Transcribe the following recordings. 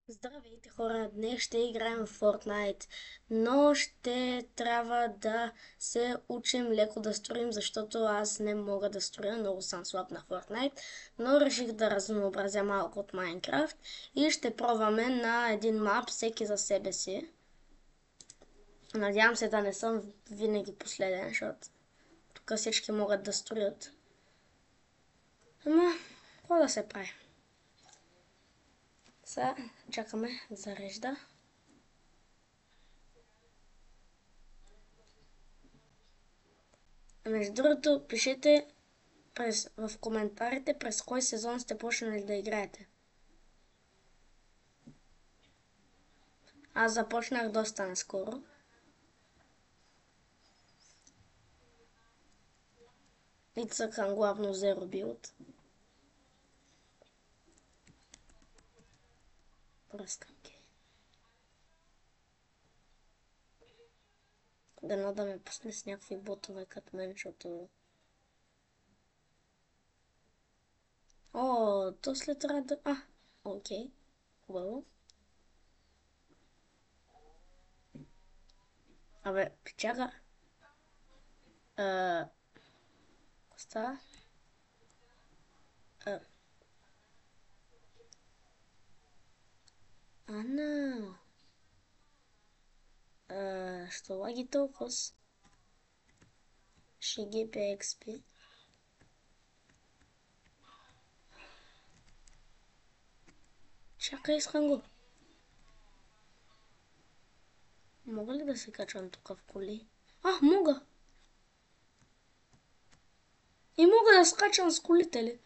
Здравейте хора, днес ще играем в Fortnite, но ще трябва да се учим леко да строим, защото аз не мога да строя, много съм слаб на Fortnite, но реших да разнообразя малко от Minecraft и ще пробваме на един мап, всеки за себе си. Надявам се да не съм винаги последен, защото тук всички могат да строят. Ама, какво да се прави? Сега чакаме да зарежда. Между другото, пишете в коментарите през кой сезон сте почнали да играете. Аз започнах доста наскоро. И цъкам главно Zero Build. Пръсканки. Дано да ме пусне с някакви ботове като мен, защото... О, то след трябва да... Окей. Хубаво. Абе, чака. Става? Ана. Що лаги толкова? Шеги PXP. Чакай, искам го. Мога ли да се качвам тук в коли? Мога! И мога да скачам с колите ли?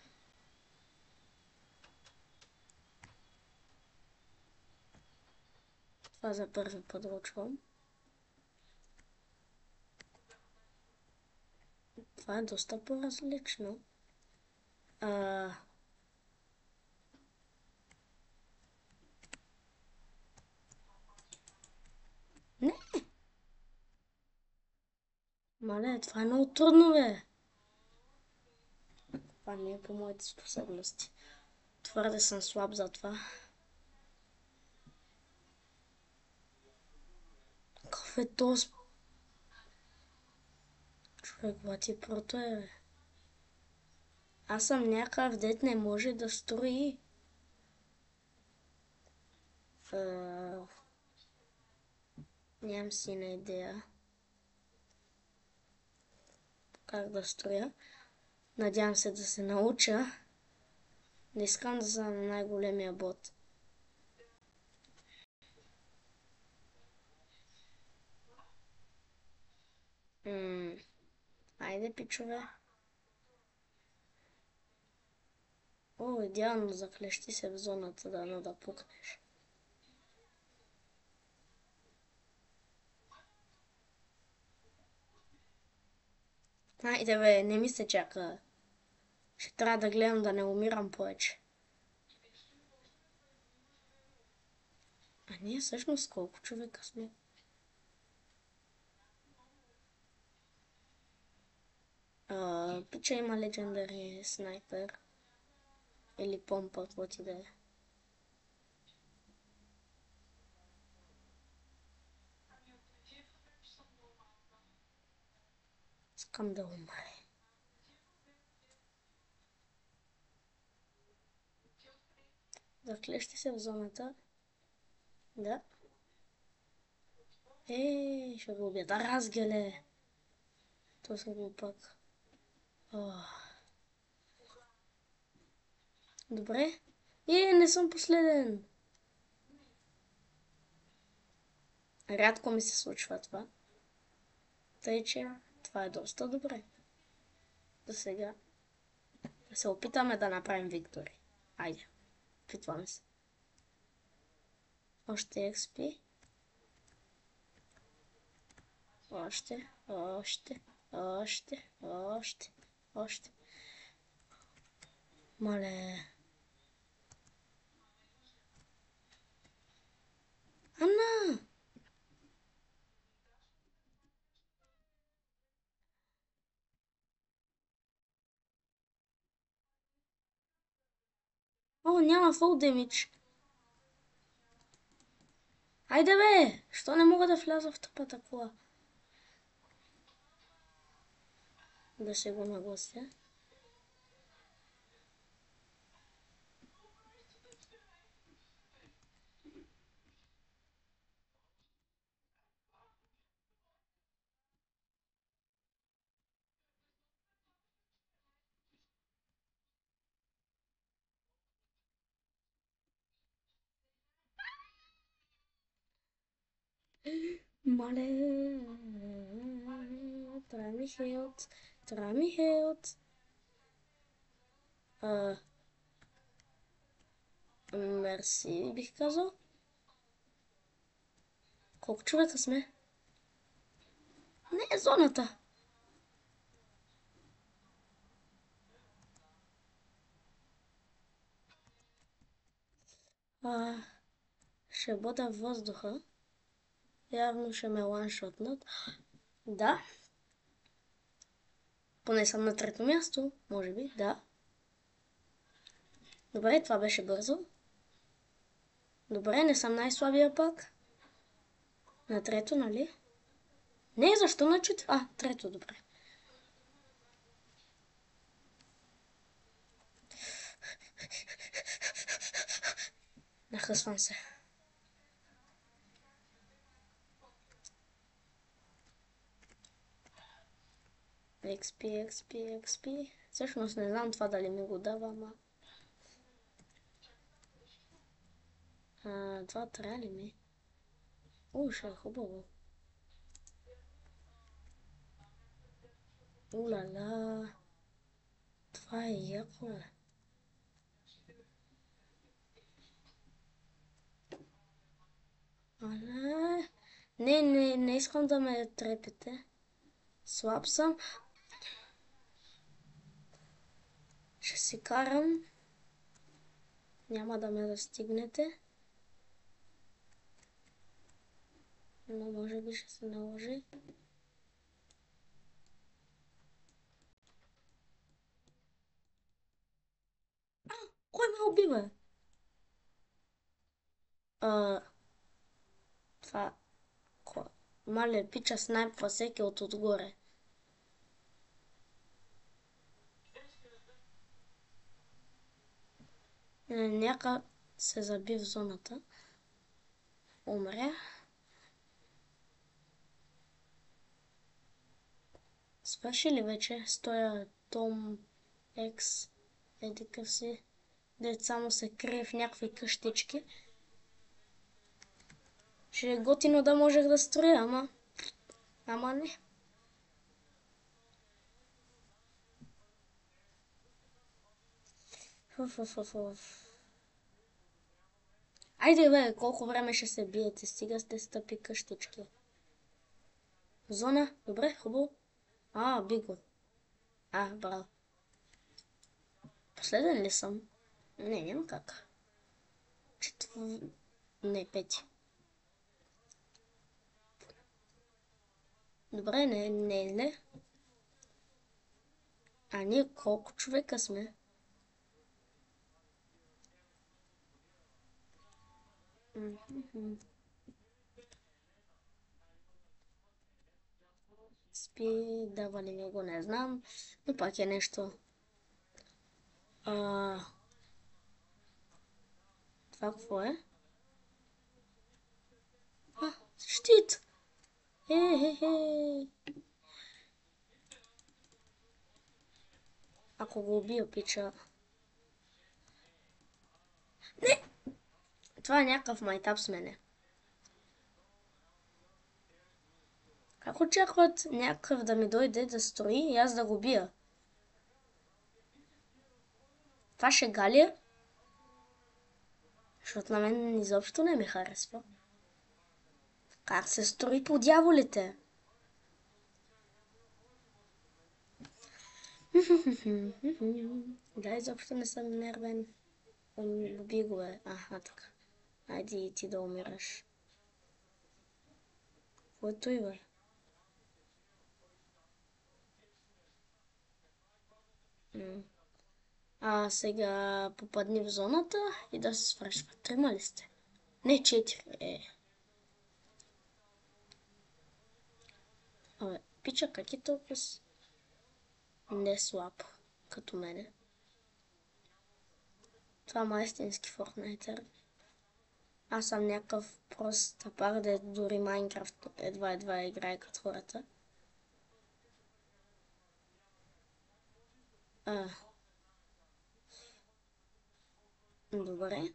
Това за първи път го чувам. Това е доста по-различно. Не, мале, това е много трудно, бе. Това не е по моите способности. Твърде съм слаб за това. Какъв е този... Човек, бати прото е, бе. Аз съм някакъв дет не може да строи. Нямам си на идея как да строя. Надявам се да се науча. Не искам да съм най-големия бот. Айде, пичове. О, идеално, заклещи се в зоната, да пукнеш. Айде, бе, не ми се чака. Ще трябва да гледам да не умирам повече. А ние всъщност колко човека сме? Пича има легендари снайпер. Или помпа, каквото и да е. Искам да умре. Заклещи се в зоната. Да. Ще го убия. Да, разгеле. То съм го пак. Добре. Не съм последен. Рядко ми се случва това. Тъй, че това е доста добре. За сега. Да се опитаме да направим виктори. Айде. Опитваме се. Още XP. Още. Мале. Ана! Няма фул демидж. Айде бе! Що не мога да вляза в тъпата кола? Да се го наглася. Мале, трябва ми хелт, трябва ми хелт. Мерси, бих казал. Колко човека сме? Не е зоната. Ще бъда в въздуха. Явно ще ме ланшотнат. Да. Поне съм на трето място, може би, да. Добре, това беше бързо. Добре, не съм най-слабия пак. На трето, нали? Не, защо на четвърто? Трето, добре. Нахъсвам се. XP, XP, XP. Всъщност не знам това дали ми го дава, ама... Това трябва ли ми? Ще е хубаво. Улала. Това е яко, бе. Не искам да ме трепете. Слаб съм. Ще си карам. Няма да ме достигнете. Но може би ще се наложи. Кой ме убива? Това... Мале, пича снайпва всеки от отгоре. Някак се заби в зоната. Умря. Свърши ли вече? Стоя Том Екс. Едикъв си. Дет само се крие в някакви къщички. Ще е готино да можех да строя, ама не. Айде бе, колко време ще се биете, стига сте стъпи къщички. Зона, добре, хубаво. Биго. Браво. Последен ли съм? Не, няма как. Не, пети. Добре, не е зле. Ние колко човека сме? Спи, дава ли ми го, не знам. Но пак е нещо. Това какво е? Щит! Ако го убия пича... Не! Това е някакъв майтап с мене. Как очакват някакъв да ми дойде да строи и аз да го бия? Това шега ли е? Защото на мен изобщо не ми харесва. Как се строи по дяволите? Да, изобщо не съм нервен. Уби го е. Така. Айде и ти да умираш. Което и бе? Сега попадни в зоната и да се свършва. Трима ли сте? Не, 4. Абе, пича, как е толкова не слаб, като мене? Това ма е истински Фортнайтер. Аз съм някакъв прост тапар, де дори Майнкрафт едва играе като хората. А, добре.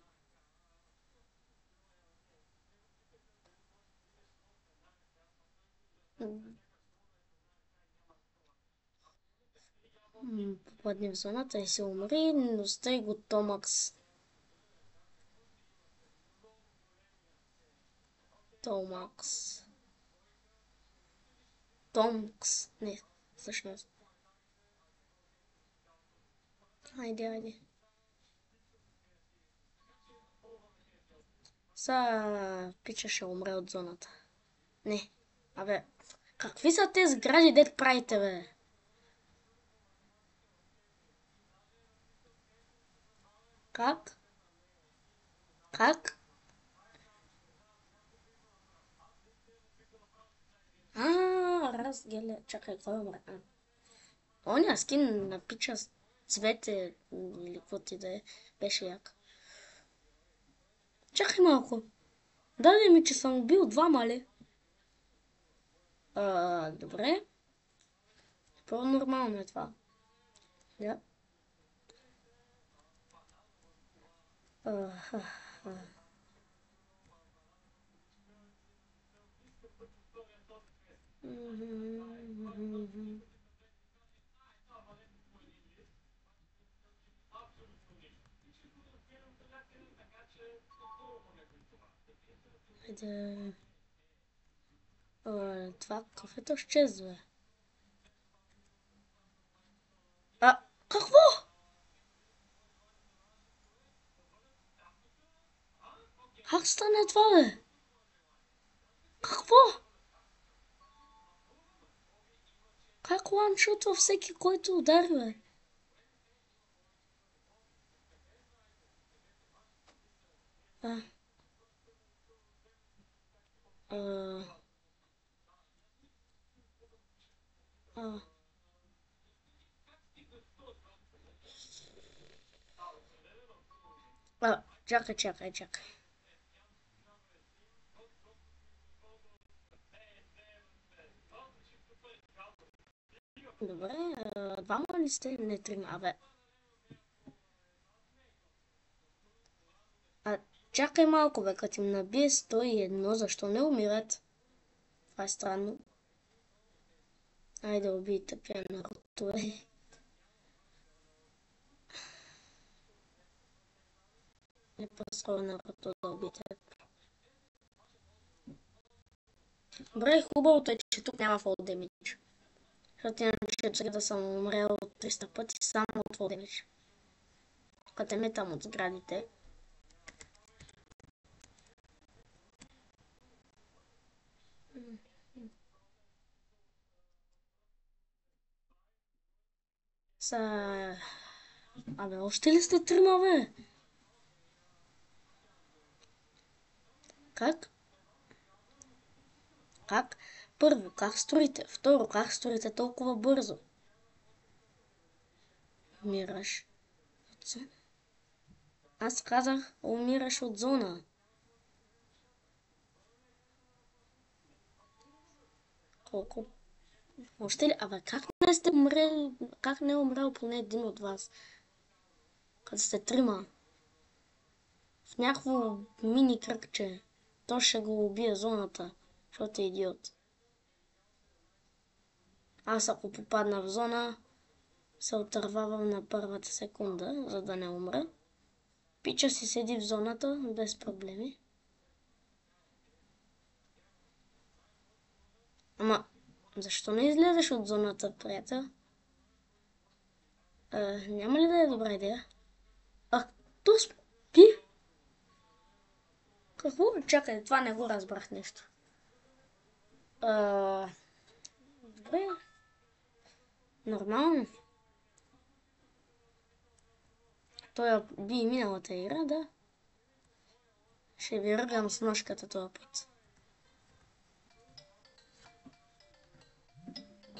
Попадни в зоната и се умри, но стай го Томакс. Томакс. Томкс. Не, всъщност. Айде. Пича ще умре от зоната. Не. Абе, какви са тези сгради, дет правите, бе? Как? Как? Разгеле. Чакай, кой умре? Оня скин на пича с цвете или какво ти да е, беше як. Чакай малко. Даде ми, че съм убил двама ли? Добре. По-нормално е това. Да. Айде. Това кафето изчезва. Какво? Как стана това, бе? Какво? Как ланшотва всеки, който удари, бе? Чакай. Добре, двама ли сте? Не, трима, бе. Чакай малко, бе, като им набие 101, защо не умират? Това е странно. Айде, убий тъпия Наруто, бе. Не по-скоро Наруто да уби теб. Добре, хубавото е, че тук няма fall damage. Защото иначе сега да съм умрел 300 пъти само от fall damage. Като е метам от сградите. Абе, още ли сте трима, бе? Как? Първо, как строите? Второ, как строите толкова бързо? Умираш. Аз казах, умираш от зона. Колко? Още ли? Абе, как не сте умрели? Как не е умрел поне един от вас? Като сте трима. В някакво мини кръгче. То ще го убие зоната, защото е идиот. Аз ако попадна в зона, се отървавам на първата секунда, за да не умра. Пича си седи в зоната без проблеми. Ама, защо не излезеш от зоната, приятел? Няма ли да е добра идея? То спи? Какво? Чакай, това не го разбрах нещо. Добре. Нормално. Той я би и миналата игра, да. Ще ви ръгам с ножката този път.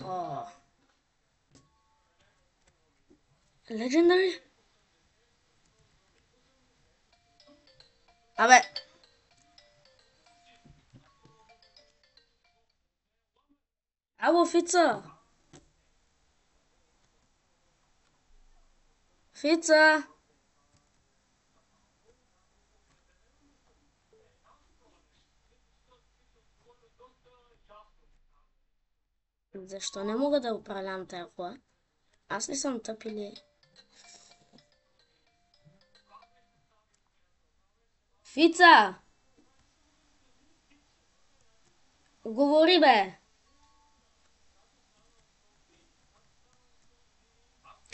О, Legendary? Абе, ало, Фица! Фица! Защо не мога да управлявам тая кола? Аз ли съм тъп или... Фица! Говори, бе!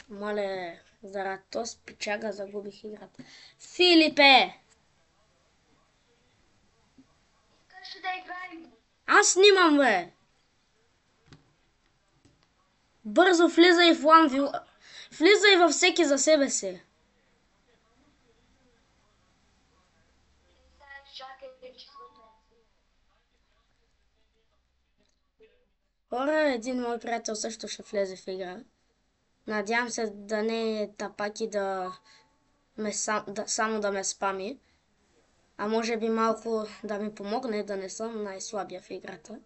Мале, заради този пичага загубих играта. Филипе! Искаш да играем? Аз снимам, бе! Бързо влизай в ламвил. Влизай във всеки за себе си. Чакай, че го Хора, един мой приятел също ще влезе в игра. Надявам се да не е тапаки само да ме спами. А може би малко да ми помогне да не съм най-слабия в играта.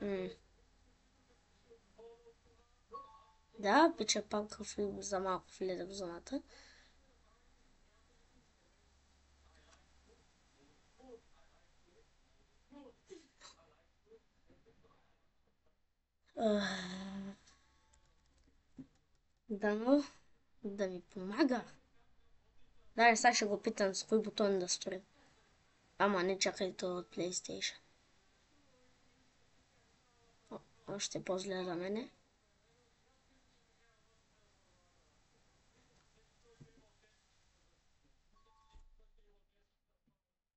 М. Да, пича пак за малко влезе в зоната. Дано да ми помага. Да, сега ще го питам с кой бутон да строя. Ама не чакай то от PlayStation. Още по-зле за мене.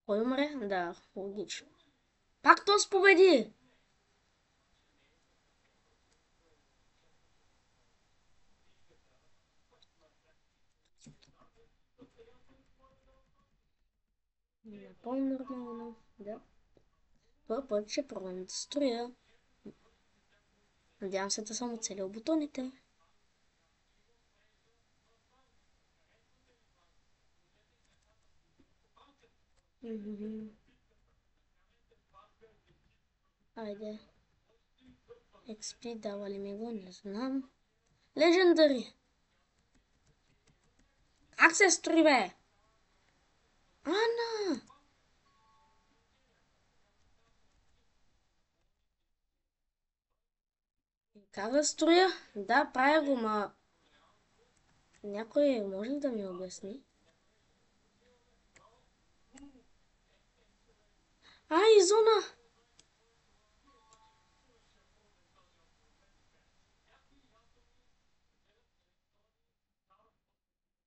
Кой умре? Да, логично. Пак то победи! Напълно нормално, да. Този път ще пробвам да строя. Надявам се да съм оцелил бутоните. Айде. XP дава ли ми го? Не знам. Legendary! Как се строи, бе? Ана! Как да строя? Да, правя го, ма... Някой може ли да ми обясни? Ай, зона!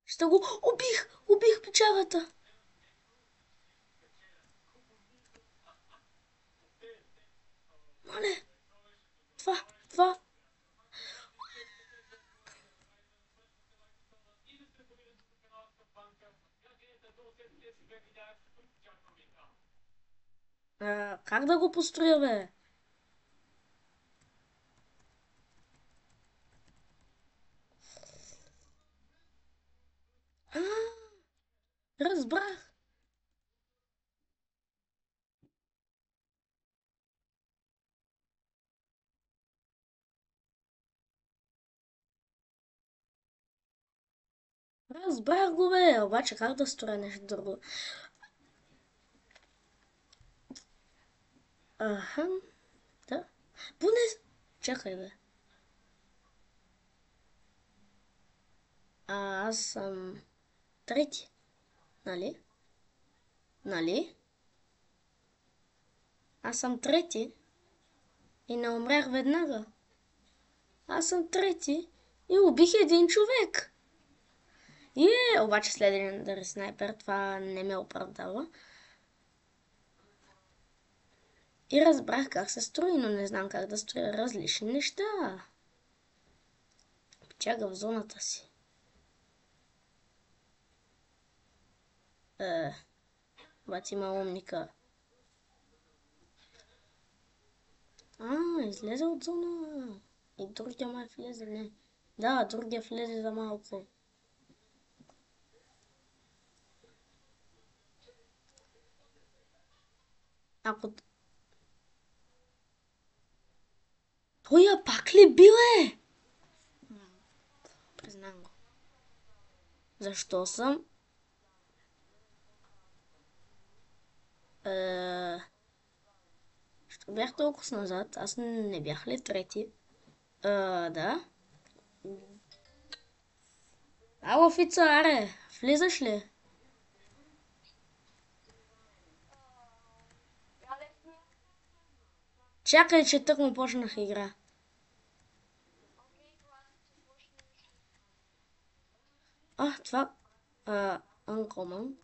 Ще го... Убих печалата! Мале! Това! Как да го построя, бе? А, разбрах. Разбрах го, бе. Обаче как да строя нещо друго? Аха, да. Поне... Чакай, бе. Аз съм трети, нали? Нали? Аз съм трети и не умрях веднага. Аз съм трети и убих един човек. Обаче след Legendary снайпер това не ме оправдава. И разбрах как се строи, но не знам как да строя различни неща. Чага в зоната си. Бати ма умника. Излезе от зона. И другия май влезе, не. Да, другия влезе за малко. Ако... Той я пак ли бил е? Признам го. Защо съм? Що бях толкова назад? Аз не бях ли трети? Да. Ало, Фица, аре, влизаш ли? Чакай, че тък му почнах игра. Това... Uncommon.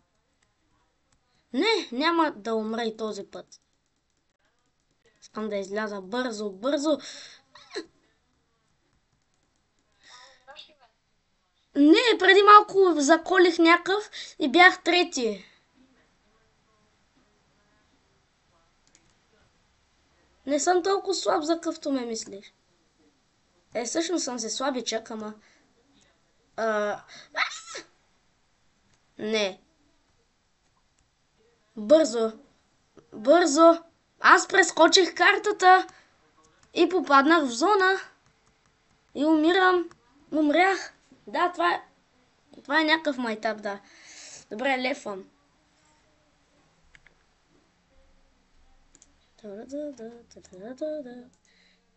Не, няма да умре и този път. Искам да изляза бързо, бързо. Не, преди малко заколих някакъв и бях трети. Не съм толкова слаб, за къвто ме мислиш. Всъщност съм се слабичък, ама... Не. Бързо. Бързо. Аз прескочих картата и попаднах в зона. И умирам. Умрях. Да, това е някакъв майтап, да. Добре, лефвам.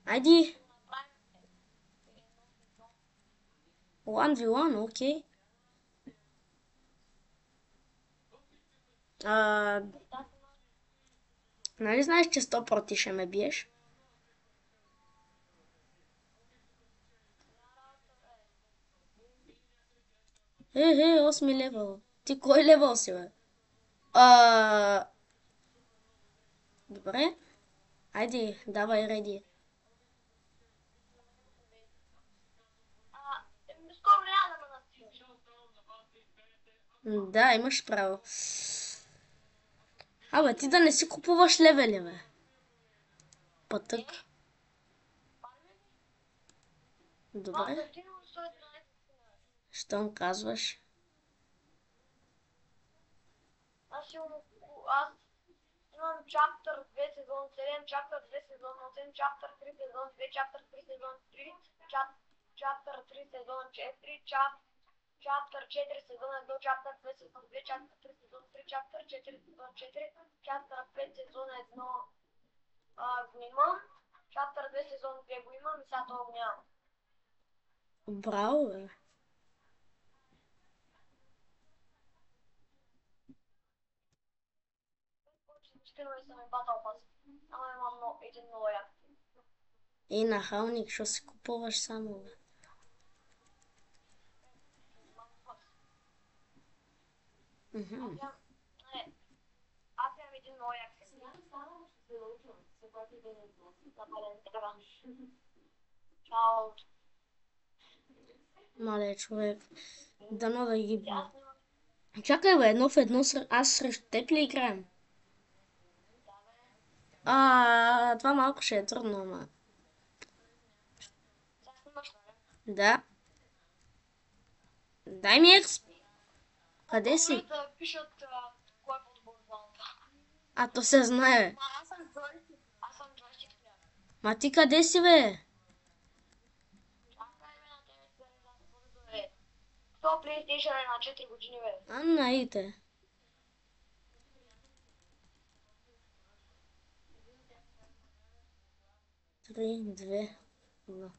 Айди. 1v1, окей. Нали знаеш, че 100% ще ме биеш? Е, 8 левел. Ти кой левел си, бе? Добре. Айде, давай реди. Скоро няма да ме настигнеш. Да, имаш право. Абе, ти да не си купуваш левели, бе. Пътък. Добре. Щом казваш? Аз имам чаптър 2 сезон 7, чаптър 2 сезон 8, чаптър 3 сезон 2, чаптър 3 сезон 3, чаптър 3 сезон 4, чаптър 4 сезон 1, чаптър 2 сезон 2, чаптър 3 сезон 3, чаптър 4 сезон 4, чаптър 5 сезон 1 го имам, чаптър 2 сезон 2 го имам и сега това го нямам. Браво, бе. Скривай съм и Battle Pass. Ама имам един много як. И нахалник, що си купуваш само, бе? Аз имам един много як. Чао. Мале, човек. Дано да ги... Чакай, бе, едно в едно аз срещу теб ли играем? Това малко ще е трудно, ама... Да. Дай ми екс. Къде си? Да пишат кой е по-добър зоната. То се знае. Аз съм джойстик. Ма ти къде си, бе? Чакай, бе, на тебе се бързо, бе. То PlayStation е на 4 години, бе. Наите. Три, две, едно.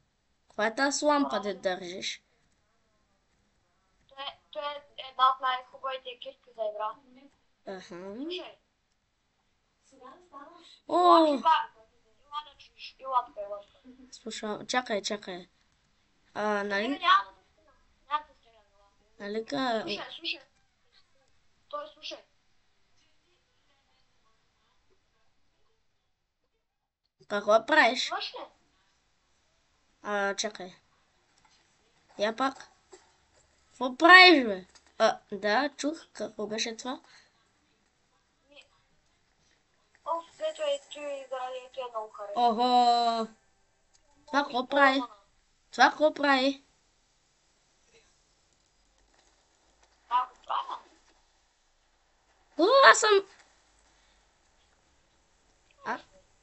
Каква е тази лампа да държиш? Това е една от най-хубавите екипи за игра. Слушай. Ила да чуеш. Илатка. Слушай, чакай. Нали? Няма да стреля. Нали Слушай. Той слушай. Какво правиш? Имаш ли? Чакай. Я пак. Какво правиш, бе? Да, чух. Какво беше това? Оф, ето и заради ето е много харесва. Охо! Това какво прави? Това какво прави? Това го правя. О, аз съм...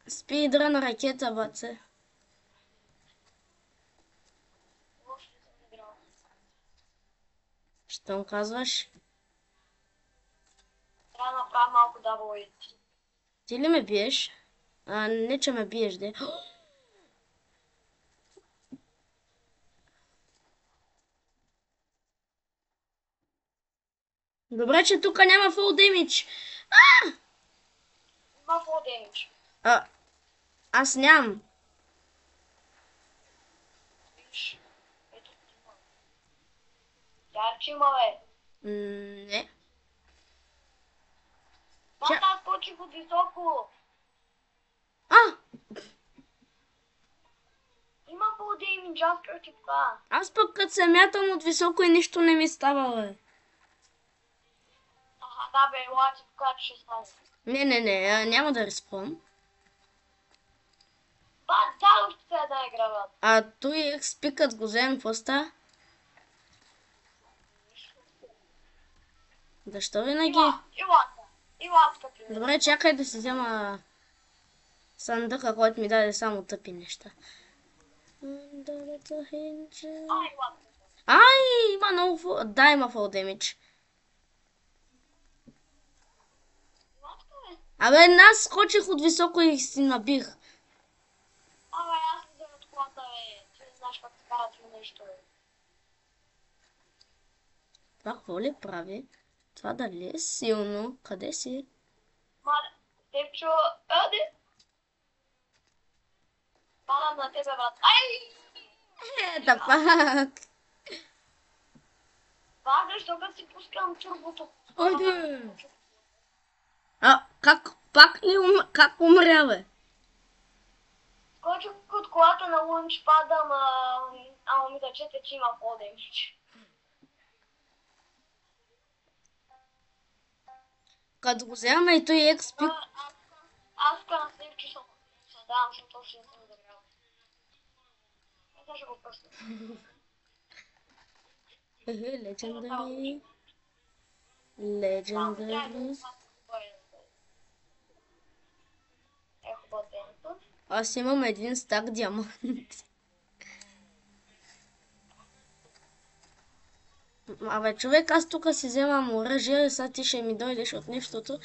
Спидра на ракета, баце. Още не съм играл. Що му казваш? Трябва да направя малко double hit. Ти ли ме биеш? Не, че ме биеш, де. Добре, че тук няма full damage. Има full damage. Аз нямам. Виж. Ето ти има. Тя че има, бе. Не. Бата, аз скочих от високо. Има full damage, аз как ти покажа. Аз пък като се мятам от високо и нищо не ми става, бе. Да, бе, ела ти покажа, че ще стане. Не, няма да респон. Да, още сега да игра, бе. Той XP като го вземем, какво ста? Защо винаги? Илата, като ми. Добре, чакай да си взема съндъка, който ми даде само тъпи неща. Илата. Ай, има много фул... Да, има full damage. Илата, бе. Аз скочих от високо и си набих. Аз не взема от колата, бе. Ти не знаеш как се кара това нещо, бе. Това какво ли прави? Това дали е силно? Къде си? Мале, Тепчо, де? Падам на тебе, брат. Ай! Да пак. Бага, що като си пускам турбото. Ойде! Как умря, бе? Скочих от колата на лънч, падам, ама ми речете, че има по-демич. Като го вземаме и той XP. Аз на снег, че съм създавам, защото още не съм забрал. Сега ще го пръсна. Legendary. Legendary. Ехо бъденето. Аз имам един стак диаманти. Човек, аз тук си вземам оръжие и сега ти ще ми дойдеш от нещото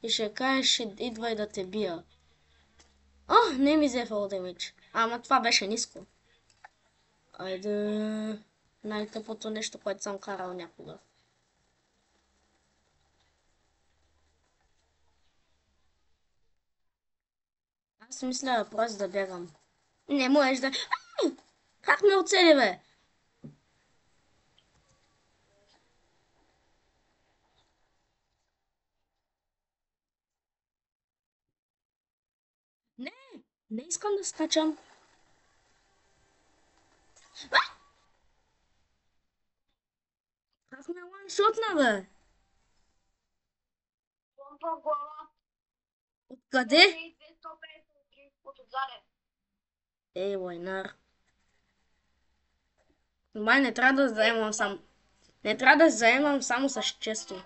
и ще кажеш, идвай да те бия. Не ми взе фол демидж. Ама това беше ниско. Айде, най-тъпото нещо, което съм карал някога. Аз мисля просто да бягам. Не можеш да... Как ме оцели, бе? Не искам да скачам. Как ме ланшотна, бе? Помпа в глава. Откъде? 253 от отзаде. Ей, войнар. Май не трябва да заемам сам. Не трябва да заемам само с често.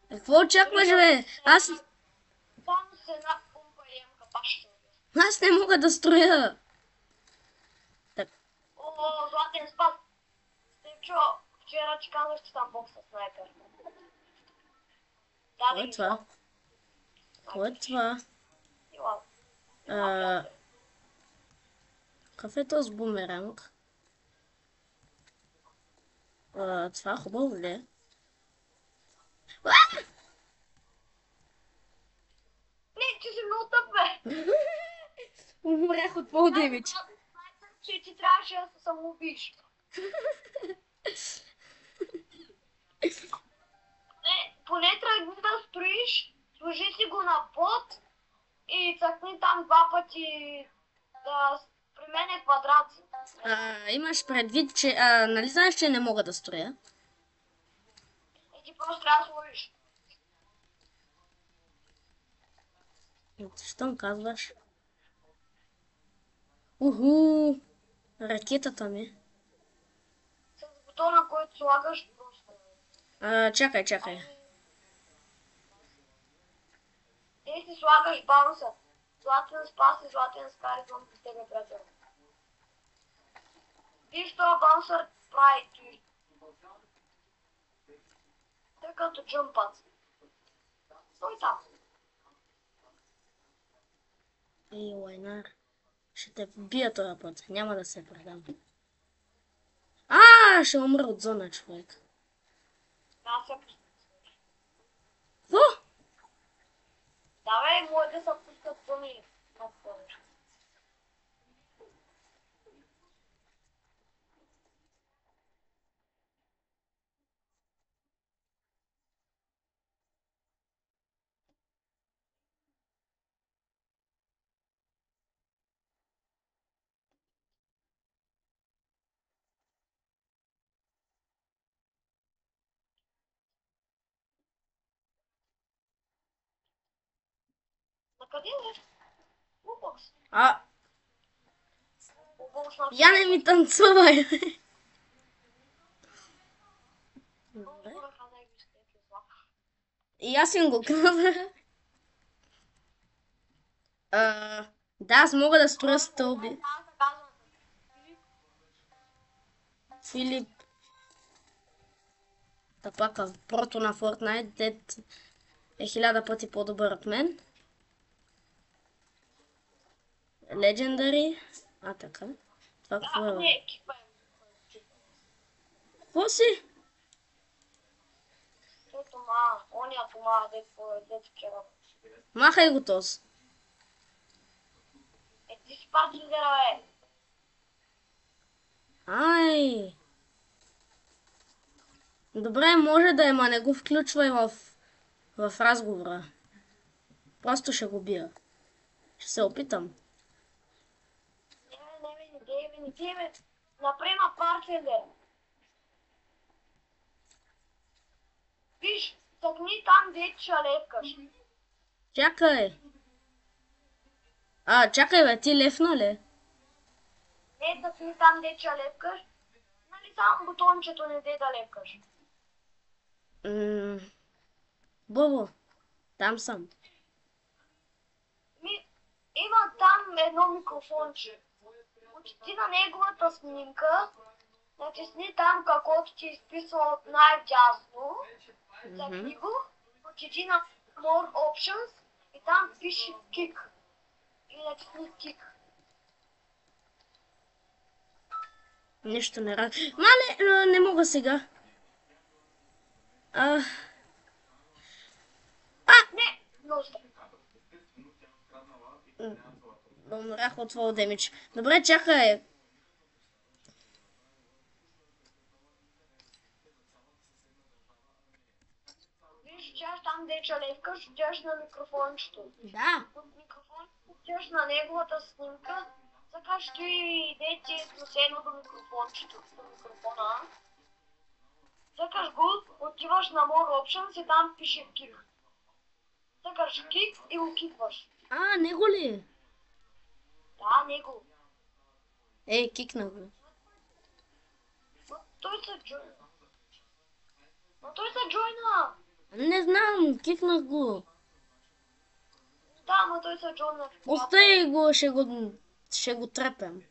Какво очакваш, бе? Само с една помпа и емка баща. Аз не мога да строя. О, златен спас. Степчо, вчера ти казах, че там бокса снайпер. Кой е това? Кой е това? Какъв е този бумеранг? Това хубаво ли е? Не, ти си много тъп, бе! Умрях от пол демидж. Че ти трябваше да се самоубиш. Не, поне тръгни да строиш, сложи си го на пот и цъкни там два пъти да при мен е квадрат. Имаш предвид, че нали знаеш, че не мога да строя? И ти просто трябва да сложиш. Щом казваш? Уху! Ракетата ми. С бутона, който слагаш просто. Чакай. Ти си слагаш баунса. Златен спас и златен скарифон при тебе, приятел. Виж това баунсър прави ти. Тъй като джъмпът. Стой там. Ей, лайнар. Ще те бия този път. Няма да се предам. Ще умра от зона, човек. Да, се пускат. Какво? Давай, може да се пускат зони. На къде е? Убокс. Убокс на Я не ми танцувай. Добре. И аз им го казах. Да, аз мога да строя стълби. Филип. Тапака, прото на Fortnite, дед е 1000 пъти по-добър от мен. Legendary. Така. Това какво е? Не, екипа е. Какво си? Ето ония тома, дето вчера. Махай го този. Ти си партилера, бе. Ай. Добре, може да е, ма не го включвай в разговора. Просто ще го бия. Ще се опитам. Не, бе. Например, партилер. Виж, тъкни там, дето ще лепкаш. Чакай. Чакай, бе, ти лефна ли? Не, тъкни там, дето ще лепкаш. Нали само бутончето не де да лепкаш. Бобо, там съм. Има там едно микрофонче. Отиди на неговата снимка, натисни там каквото ти е изписал най-дясно, закни го, отиди на More Options и там пише Kick. И натисни Kick. Нищо не рад. Мале, не мога сега. Не, носта. Умрях от твоя демидж. Добре, чакай. Виж, чаш там деча левкаш, отиваш на микрофончето. Да. От микрофончето отиваш на неговата снимка, така ще идете съседно до микрофончето, до микрофона. Цъкаш го, отиваш на More Options и там пише Kick. Цъкаш Kick и го кикваш. Него ли? Да, него. Кикна го. Но той се джойна. Не знам, кикнах го. Да, но той се джойна. Остави го, ще го трепем.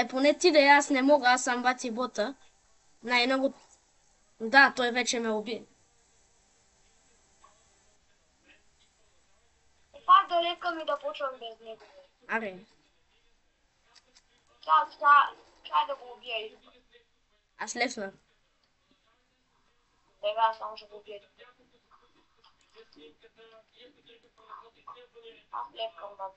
Поне ти да аз не мога, аз съм бати бота. Най-много... Да, той вече ме уби. Пак да лекам и да почвам без него. Аре. Чай да го убия. Аз лефнах. Сега само ще го убия. Аз лепкам, да.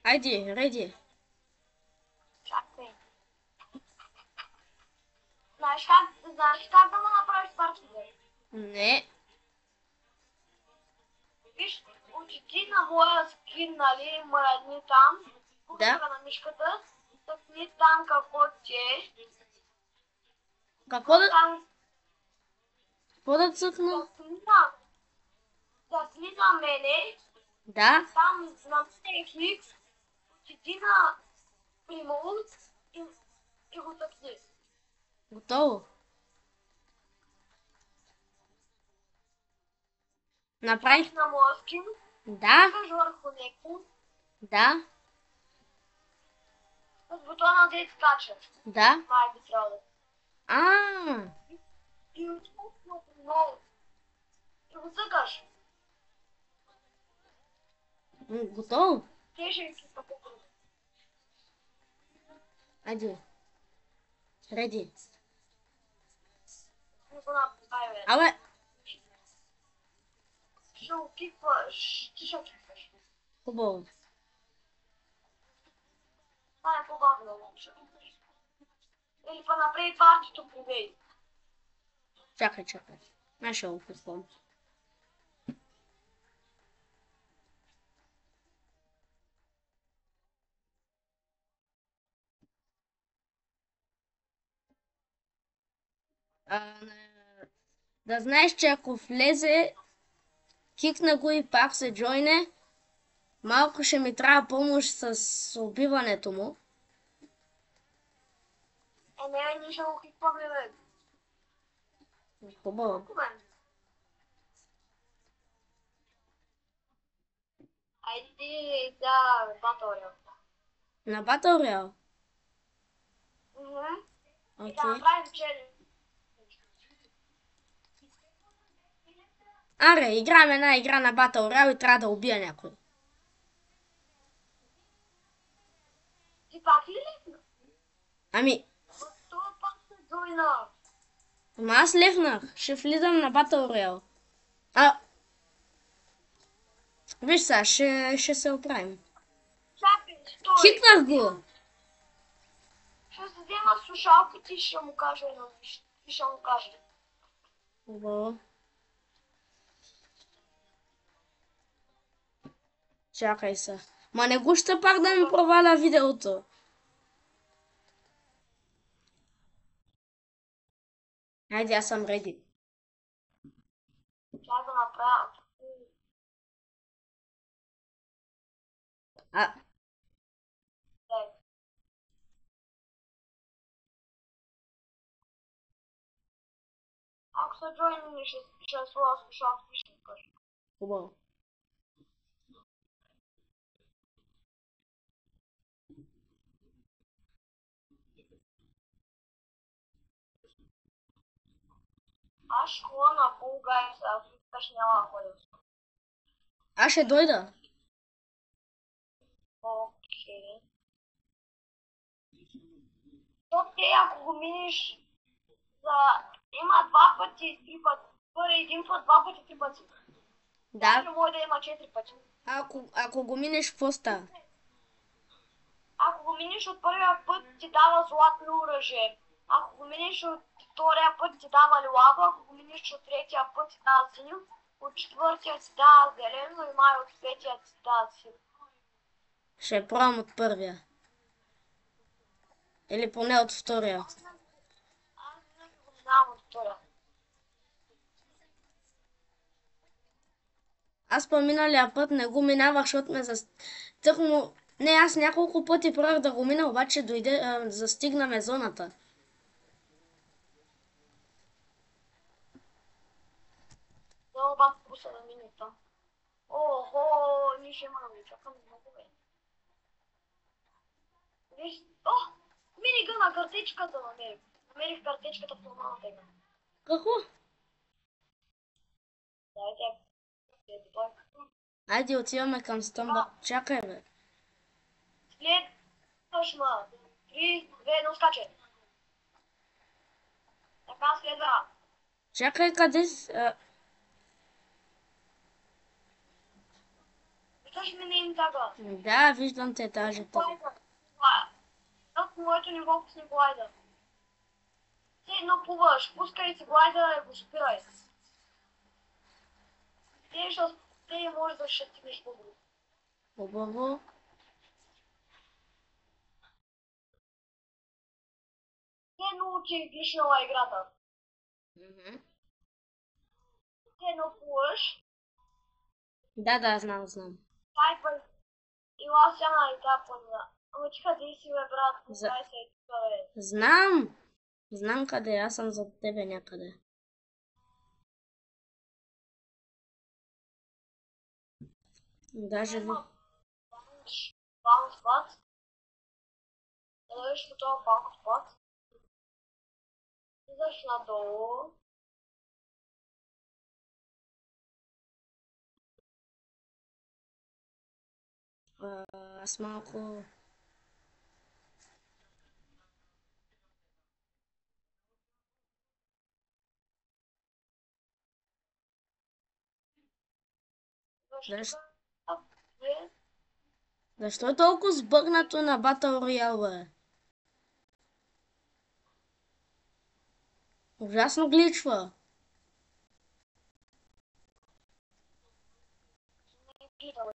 Айде, реди. Чакай. Знаеш как да му направиш партиде? Не. Виж, отиди на моя скин нали, има едни там, Да. курсора на мишката, тъкни там какво че, Какво да... там Какво да цъкна? да слиза мене, Да. там на техник, отиди на примут и го тъкни. Готово. Направих. На моя скин, Да. кликаш върху него, Да. с бутона да изкача. Да. Май би трябвало да. А. И откупно много. И го цъкаш. Готово. Те ще ги покупят. Айде. Реди. Не го направи. Абе. Ще го кикваш. Ти ще го кикваш. Хубаво. Това е по-бавно, момче. Или па направи партито привей. Чакай. Аз ще го пускам. Да знаеш, че ако влезе, кикна го и пак се джойне, малко ще ми трябва помощ с убиването му. Не, ние ще го кикваме, бе. Хубаво. Айде да батория. На Battle Royale? И да Окей. направим челендж. Аре, играем една игра на Battle Royale и трябва да убия някой. Ти пак ли лепна? Ами, Това пак се джойна. ама аз левнах. Ще влизам на Battle Royale. Виж сега, ще се оправим. Чакай, стой. Кикнах го. Ще се взема слушалките и ще му кажа едно нещо. И ще му кажа. Хубаво. Чакай се. Ма не го ще пак да ми проваля видеото. Хайде, аз съм реди. Чакай да направя. А, Ако се джойни, ще сложа слушалките и ще му кажа. хубаво. Аз ще ходя на Fall Guys, ако искаш няма да ходя. Аз ще дойда. Окей. То те, ако го минеш за... Има 2 пъти и 3 пъти. Първи 1 път, 2 пъти, 3 пъти. Да. Не може да има 4 пъти. Ако го минеш, какво става? Ако го минеш от първия път, ти дава златно оръжие. Ако го минеш от втория път, ти дава лилаво. Ако го минеш от третия път, ти дава синьо. От четвъртия ти дава зелено и май от петия ти дава синьо. Ще пробвам от първия. Или поне от втория. Аз не го знам от втория. Аз по миналия път не го минавах, защото ме тъкмо... Не, аз няколко пъти пробвах да го мина, обаче застигнаме зоната. Много бам вкуса на минута. Охо, ние ще имаме, чакам много бе. Виж, минигъна, картечката намерих. Намерих картечката в нормалната игра. Какво? Дайте, Айде отиваме към стъмба. Чакай бе. следваш ма. 3, 2, 1, скачай. Така следва. Чакай къде си? Виждаш ми на им тага. Да, виждам те етажата. От моето ниво с глайда. Ти едно плуваш, пускай си глайда и го спирай. Ти може да ще стигнеш по-друго. Хубаво. Те научи глишнала играта. Те наукуваш. Да, знам. Хайпер. И ласяна и тапона. Ама ти къде си, бе, брат? За- Дай се тук, бе. Знам къде, аз съм зад тебе някъде. Даже ви... Баунс пад. Да дойдеш по този баунс пад. Идаш надолу. Аз малко... Идаш Защо, тук. Две. защо е толкова сбъгнато на Battle Royale, бе? Ужасно гличва. Не гледам.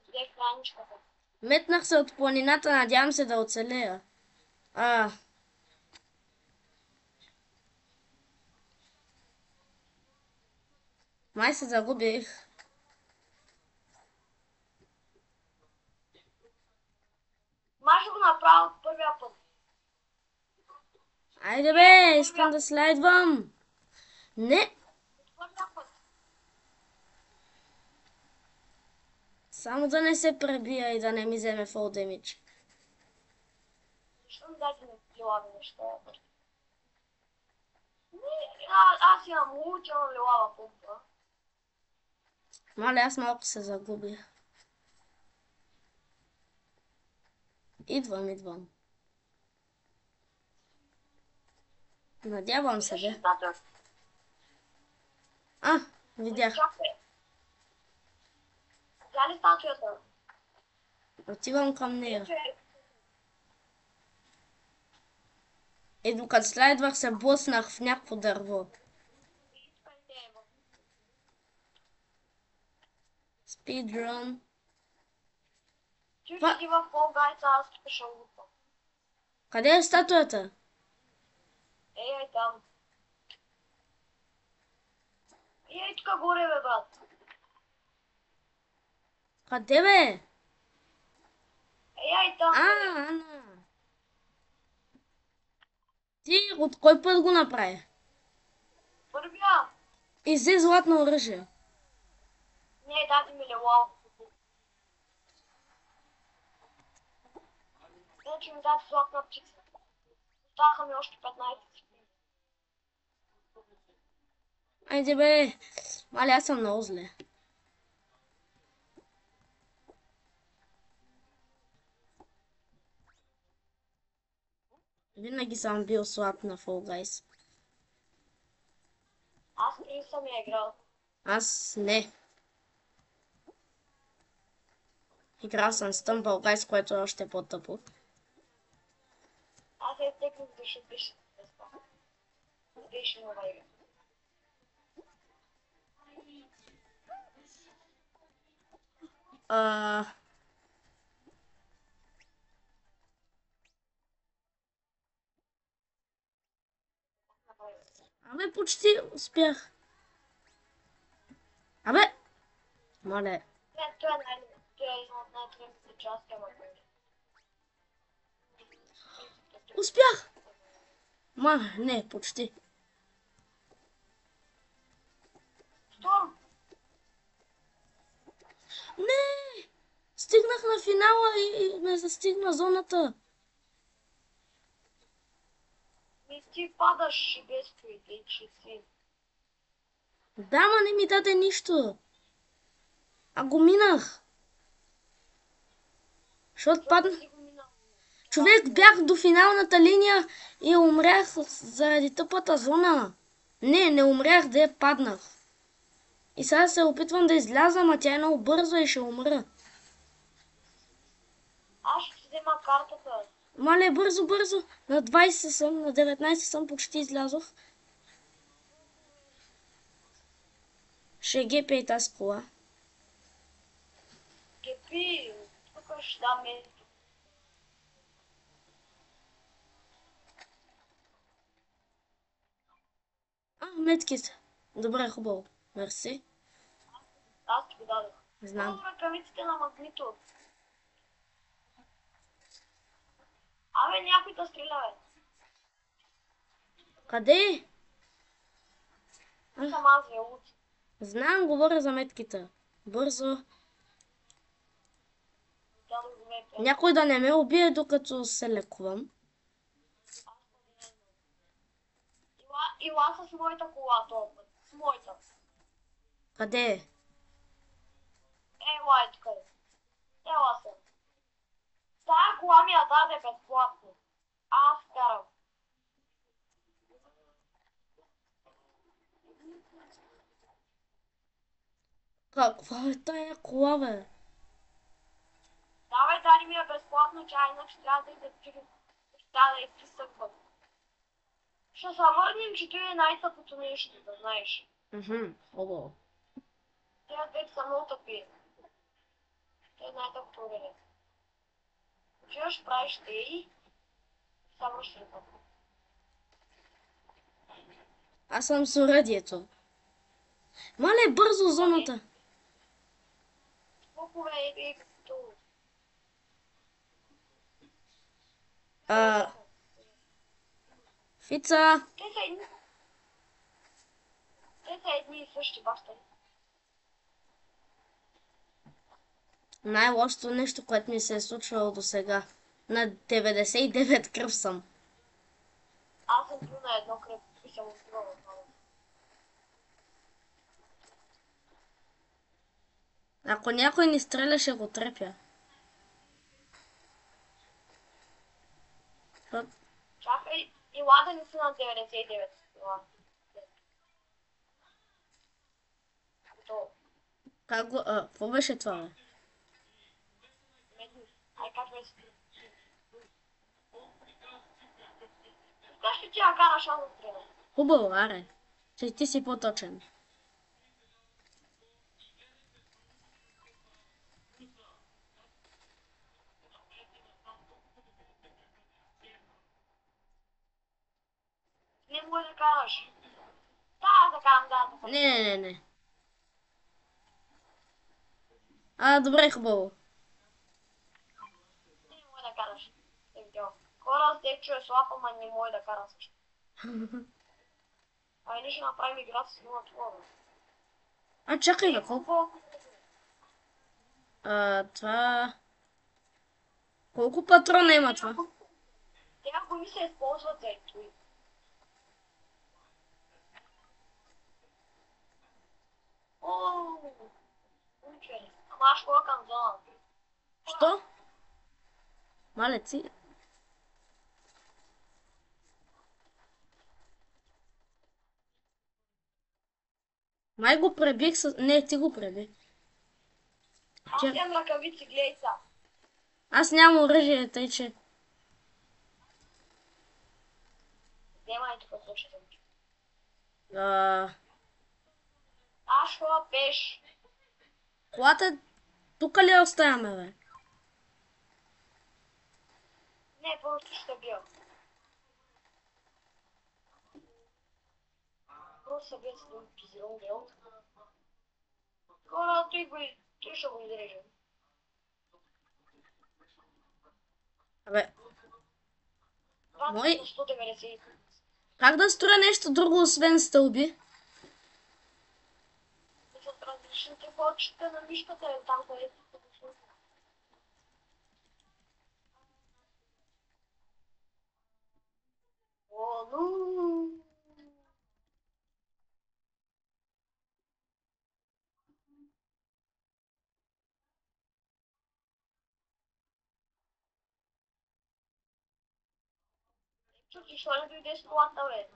Взех храничката. Метнах се от планината, надявам се да оцелея. Май се загубих. Маш го направя от първия път. Айде бе, искам да слайдвам. Не, От първия път. само да не се пребия и да не ми вземе фол демидж. Защо ми дайте на лилави неща? Аз имам луч, имам лилава пумпа. Мале, аз малко се загубих. Идвам. Надявам се, бе. Видях. Чакай. Взя ли статуята? Отивам към нея. Че И докато слайдвах се блъснах в някакво дърво. Speedrun. Чуй, че ти в Fall Guys, аз тук ще лупам. Къде е статуята? Ей там. Ей тук горе, бе, брат. Къде бе? Ей там. Ана. Ти от кой път го направи? Първия. И взе златно оръжие. Не, даде ми лилава. Вече ми даде златна птица. Останаха ми още 15 секунди. Айде бе. Мале, аз съм много зле. Винаги съм бил слаб на Fall Guys. Аз преди съм я играл. Аз не. Играл съм Stumble Guys, което е още по-тъпо. Аз я текнах, защото беше безпак. Беше нова игра. Абе, почти успях. Абе! Мале. Не, това е една от най-трудните части, ама Успях! Не, почти. Шторм! Не! Стигнах на финала и ме застигна зоната. И ти падаш без твоите, че си. Да, ма не ми даде нищо. А го минах. Защото паднах. Си го минал. Човек, бях до финалната линия и умрях заради тъпата зона. Не умрях, де паднах. И сега се опитвам да изляза, а тя е много бързо и ще умра. Аз ще взема картата. Мале, бързо, бързо. На 20 съм, на 19 съм, почти излязох. Ще гепе тази кола. Гепи, тук ще даме. Медкит. Добре, хубаво. Мерси. Аз ти го дадох. Знам. О, ръкавиците на Магнито. Абе, някой да стреля, бе. Къде? Съм аз, бе, луд. Знам, говоря за метките. Бързо. Дадох го, бе, Някой да не ме убие, докато се лекувам. Ила с моята кола този път. С моята. Къде е? Ела е тук. Ела съм. Тая кола ми я даде безплатно. Аз карам. Каква е тая кола, бе? Давай, даде ми я безплатно, че иначе трябва да изписъквам. Ще се върнем, че той е най-тъпото нещо, да знаеш. Хубаво. Тя двете са много тъпи. Той е най-тъпото уреде. Отиваш, правиш те и само ще тъпо. Аз съм с уредието. Мале, бързо зоната. Колко е като... Фица. Те са едни и същи, баща. Най-лошото нещо, което ми се е случвало до сега. На 99 кръв съм. Аз съм бил на едно кръв и съм отивал отново. Ако някой ни стреля, ще го трепя. Чакай, ила да не си на 99. Ила. Готово. Как го... какво беше това, бе? Ай, как беше? Така ще ти я караш, аз да стреля. Хубаво, аре. Че ти си по-точен. Не може да караш. Да карам, да. Не. Добре, хубаво. Не може да караш. Е, видео. Хора, Степчо е слаб, ама не може да кара също. Ай, ние ще направим играта с 0 това. Чакай, бе, колко? Това... Колко патрона има това? Те ако ми се използват за етуи. Уче. Ама аз школа към зона. Що? Малеци. Май го пребих с... Не, ти го преби. Аз имам ръкавици, гледай са. Аз нямам оръжие, тъй че... Вземай тук случай. Аз школа пеш. Колата тук ли я оставяме, бе? Не, просто ще бил. Просто се бил с един пизирон гел. Хора, той ще го изреже. Абе, мой... 190. Как да строя нещо друго, освен стълби? От различните почта на мишката е там, където се случва. О, ну. Чуки, що не дойде с колата, бе?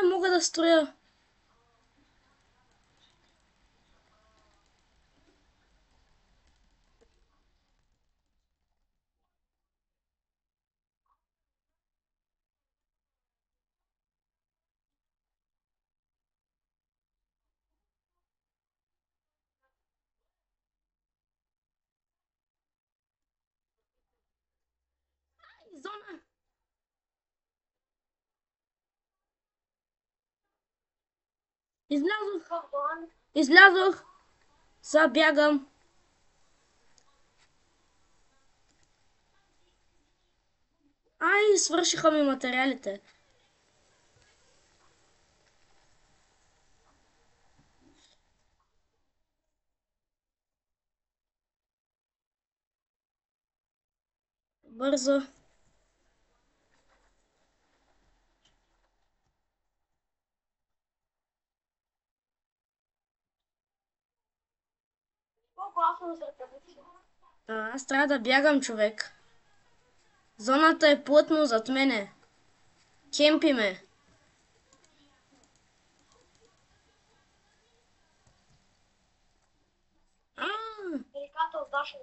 Мога да строя. Зона! Излязох! Пардон. Излязох! Забягам! Ай, свършиха ми материалите. Бързо. Колко аз съм с ръкавици? Аз трябва да бягам, човек. Зоната е плътно зад мене. Кемпи ме. А, Реката отдашно.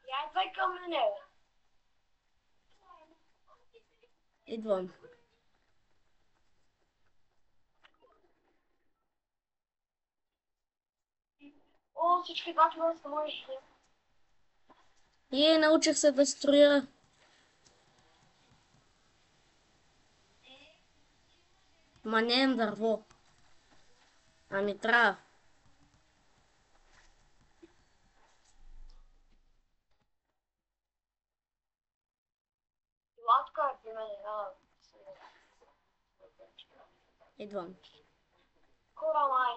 Я идвай към мене, бе. идвам. О, всички два човека са мои жени. Научих се да строя. Ма не имам дърво. Ами трябва. Латка е при мен. Идвам. Кора май.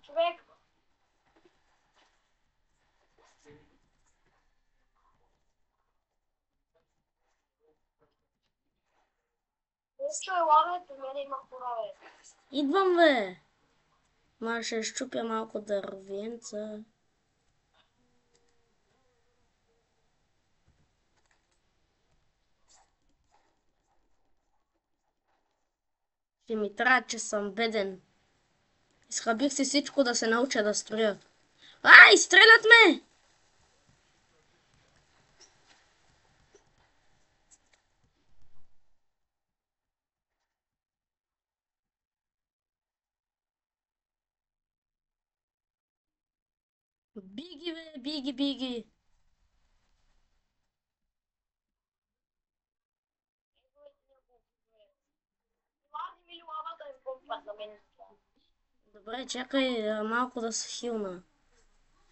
Човек. Нещо е лаве, при мен има кора, бе. Идвам, бе. Ма ще щупя малко дървенца. Ще ми трябва, че съм беден. Изхабих си всичко да се науча да строя. Ай, стрелят ме! Биги, бе, биги, биги. Лади ми лавата ми помпа за мен. Добре, чакай малко да се хилна.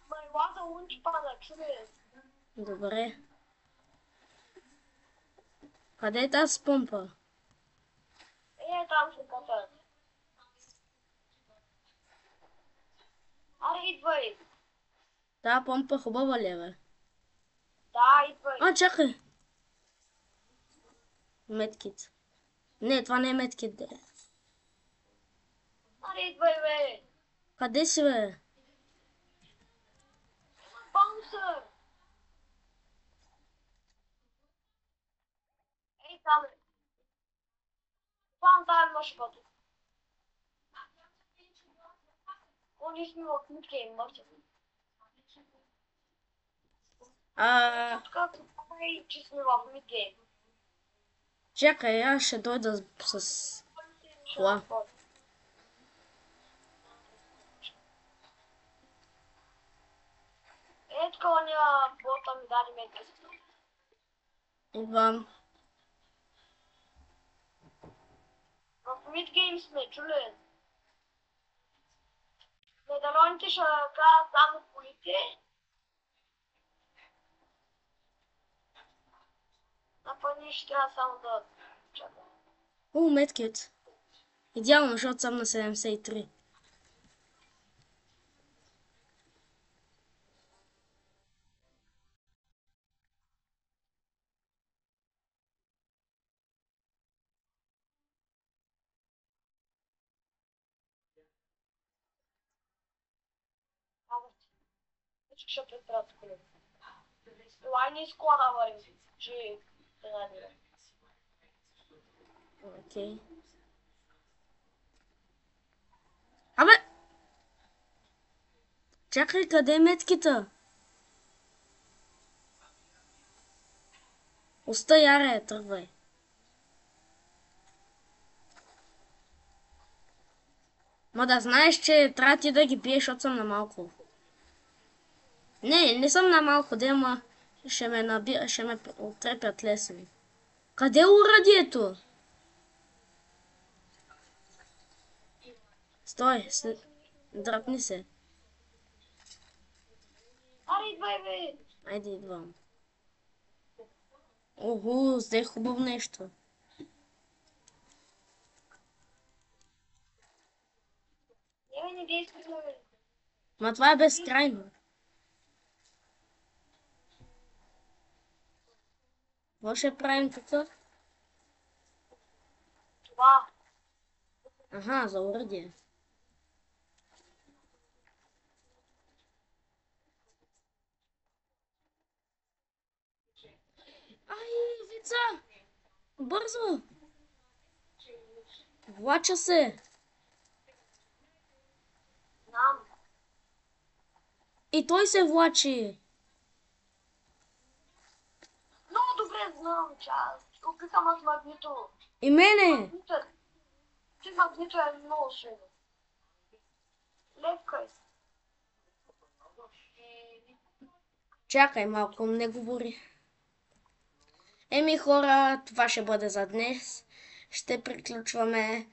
Ма ела за лунч пада, човек. Добре. Къде е тази помпа? Там ще ката. Аре, идвай. Тая помпа хубава ли е, бе? Да, идвай. А, чакай. Медкит. Не, това не е медкит, де. Аре, идвай, бе. Къде си, бе? Баунсър. Ей, там е. Там имаш пътя. Они сме в мидгейм, мъртви. Тук и че сме в мидгейм. Чакай, аз ще дойда с кола. Така ония бота ми даде метки. Идвам. В мидгейм сме, чули? Медалоните ще карат само колите. А па ние ще трябва само да чакаме. Медкит. Идеално, защото съм на 73. Всички ще предпрят коли. Това не изкла да варим, че трябва да е. Окей. Абе! Чакай, къде е меткита? Остай, аре, тръгвай. Ма да знаеш, че трябва ти да ги биеш, защото съм на малко. Не съм на малко дема. Ще ме отрепят лесен. Къде е урадието? Стой, дръпни се. Аре, идвай, бе! Айде, идвам. Оху, взе хубаво нещо. Не действа, бе. Ма това е безкрайно. Какво ще правим тук? Това. Аха, за урадие. Ай, вица! Бързо! Влача се! Знам. И той се влачи! Много добре знам, че аз опитам с магнито. И мене! Магнито е много силно. Лепкай. Чакай малко, не говори. Еми хора, това ще бъде за днес. Ще приключваме.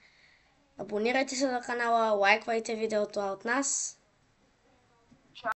Абонирайте се на канала, лайквайте видеото от нас.